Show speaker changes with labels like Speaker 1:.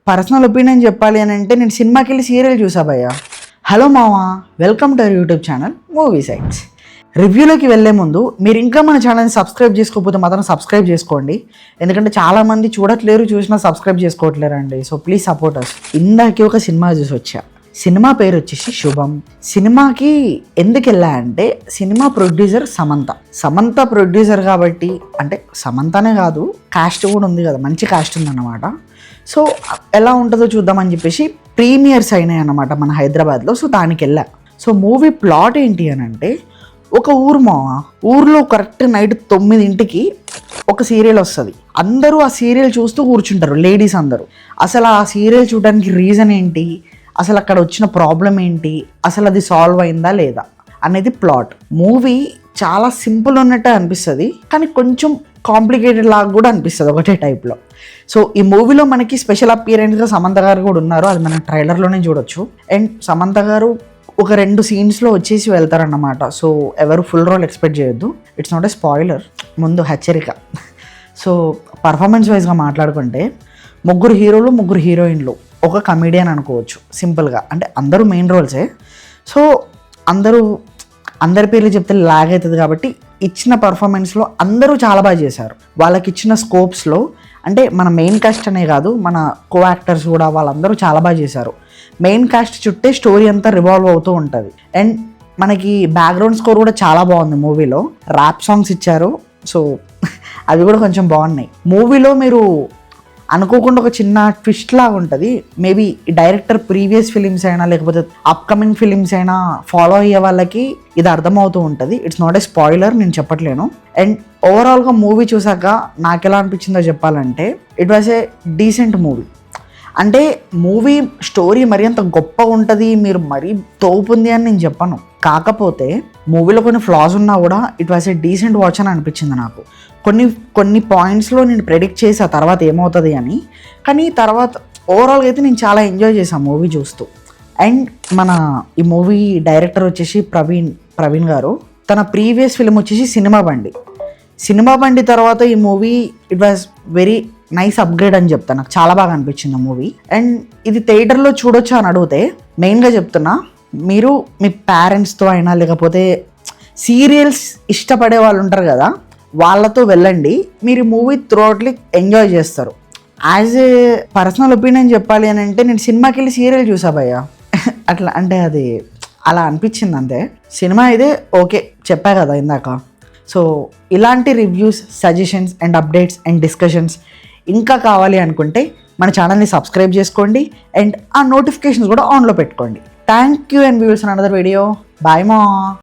Speaker 1: Personal opinion చెప్పాలి అని అంటే నేను సినిమాకి వెళ్ళి సీరియల్ చూసా భయ్య. హలో మావా, welcome to YouTube channel movie sites. రివ్యూలోకి వెళ్ళే ముందు మీరు ఇంకా మన ఛానల్ని సబ్స్క్రైబ్ చేసుకోకపోతే మాత్రం సబ్స్క్రైబ్ చేసుకోండి, ఎందుకంటే చాలామంది చూడట్లేరు, చూసినా సబ్స్క్రైబ్ చేసుకోవట్లేరండి. So please support us. ఇందాకే ఒక సినిమా చూసి వచ్చా. సినిమా పేరు వచ్చేసి శుభం. సినిమాకి ఎందుకు వెళ్ళా అంటే సినిమా ప్రొడ్యూసర్ సమంత ప్రొడ్యూసర్ కాబట్టి, అంటే సమంతనే కాదు కాస్ట్ కూడా ఉంది కదా, మంచి కాస్ట్ ఉందన్నమాట. సో ఎలా ఉంటుందో చూద్దామని చెప్పేసి ప్రీమియర్స్ అయినాయి అన్నమాట మన హైదరాబాద్లో. సో దానికి వెళ్ళా. సో మూవీ ప్లాట్ ఏంటి అని అంటే, ఒక ఊర్లో కరెక్ట్ నైట్ 9ంటికి ఒక సీరియల్ వస్తుంది. అందరూ ఆ సీరియల్ చూస్తూ కూర్చుంటారు, లేడీస్ అందరూ. అసలు ఆ సీరియల్ చూడడానికి రీజన్ ఏంటి, అసలు అక్కడ వచ్చిన ప్రాబ్లం ఏంటి, అసలు అది సాల్వ్ అయిందా లేదా అనేది ప్లాట్. మూవీ చాలా సింపుల్ ఉన్నట్టే అనిపిస్తుంది, కానీ కొంచెం కాంప్లికేటెడ్ లాగా కూడా అనిపిస్తుంది ఒకటే టైప్లో. సో ఈ మూవీలో మనకి స్పెషల్ అపియరెన్స్గా సమంత గారు కూడా ఉన్నారు, అది మనం ట్రైలర్లోనే చూడొచ్చు. అండ్ సమంత గారు ఒక 2 సీన్స్లో వచ్చేసి వెళ్తారన్నమాట. సో ఎవరు ఫుల్ రోల్ ఎక్స్పెక్ట్ చేయొద్దు, ఇట్స్ నాట్ ఏ స్పాయిలర్, ముందు హెచ్చరిక. సో పర్ఫార్మెన్స్ వైజ్గా మాట్లాడుకుంటే 3 హీరోలు 3 హీరోయిన్లు, ఒక కమెడియన్ అనుకోవచ్చు సింపుల్గా. అంటే అందరూ మెయిన్ రోల్సే. సో అందరి పేర్లు చెప్తే లాగ్ అవుతుంది కాబట్టి ఇచ్చిన పర్ఫార్మెన్స్లో అందరూ చాలా బాగా చేశారు. వాళ్ళకి ఇచ్చిన స్కోప్స్లో, అంటే మన మెయిన్ కాస్ట్ అనే కాదు, మన కో యాక్టర్స్ కూడా వాళ్ళందరూ చాలా బాగా చేశారు. మెయిన్ కాస్ట్ చుట్టే స్టోరీ అంతా రివాల్వ్ అవుతూ ఉంటుంది. అండ్ మనకి బ్యాక్గ్రౌండ్ స్కోర్ కూడా చాలా బాగుంది మూవీలో. ర్యాప్ సాంగ్స్ ఇచ్చారు, సో అవి కూడా కొంచెం బాగున్నాయి. మూవీలో మీరు అనుకోకుండా ఒక చిన్న ట్విస్ట్ లాగా ఉంటుంది. మేబీ డైరెక్టర్ ప్రీవియస్ ఫిలిమ్స్ అయినా లేకపోతే అప్కమింగ్ ఫిలిమ్స్ అయినా ఫాలో అయ్యే వాళ్ళకి ఇది అర్థమవుతూ ఉంటుంది. ఇట్స్ నాట్ ఏ స్పాయిలర్, నేను చెప్పట్లేను. అండ్ ఓవరాల్గా మూవీ చూసాక నాకు ఎలా అనిపించిందో చెప్పాలంటే, it was a decent movie. అంటే మూవీ స్టోరీ మరీ అంత గొప్పగా ఉంటుంది, మీరు మరీ తోపుంది అని నేను చెప్పను. కాకపోతే మూవీలో కొన్ని ఫ్లాస్ ఉన్నా కూడా it was a decent watch అని అనిపించింది నాకు. కొన్ని పాయింట్స్లో నేను ప్రెడిక్ట్ చేసా తర్వాత ఏమవుతుంది అని, కానీ తర్వాత ఓవరాల్గా అయితే నేను చాలా ఎంజాయ్ చేశాను మూవీ చూస్తూ. అండ్ మన ఈ మూవీ డైరెక్టర్ వచ్చేసి ప్రవీణ్ గారు. తన ప్రీవియస్ ఫిలిం వచ్చేసి సినిమా బండి తర్వాత ఈ movie it was very nice upgrade అని చెప్తాను. నాకు చాలా బాగా అనిపించింది మూవీ. అండ్ ఇది థియేటర్లో చూడొచ్చా అని అడిగితే మెయిన్గా చెప్తున్నా, మీరు మీ పేరెంట్స్తో అయినా లేకపోతే సీరియల్స్ ఇష్టపడే వాళ్ళు ఉంటారు కదా, వాళ్ళతో వెళ్ళండి. మీరు మూవీ త్రూఅవుట్లీ ఎంజాయ్ చేస్తారు. యాజ్ ఏ పర్సనల్ ఒపీనియన్ చెప్పాలి అని అంటే నేను సినిమాకి వెళ్ళి సీరియల్ చూసా భయ్య. అట్లా అంటే అది అలా అనిపించింది అంతే. సినిమా అయితే ఓకే, చెప్పా కదా ఇందాక. సో ఇలాంటి reviews, suggestions and updates and discussions ఇంకా కావాలి అనుకుంటే మన ఛానల్ని సబ్స్క్రైబ్ చేసుకోండి అండ్ ఆ నోటిఫికేషన్స్ కూడా ఆన్లో పెట్టుకోండి. Thank you and views on another video. Bye మా.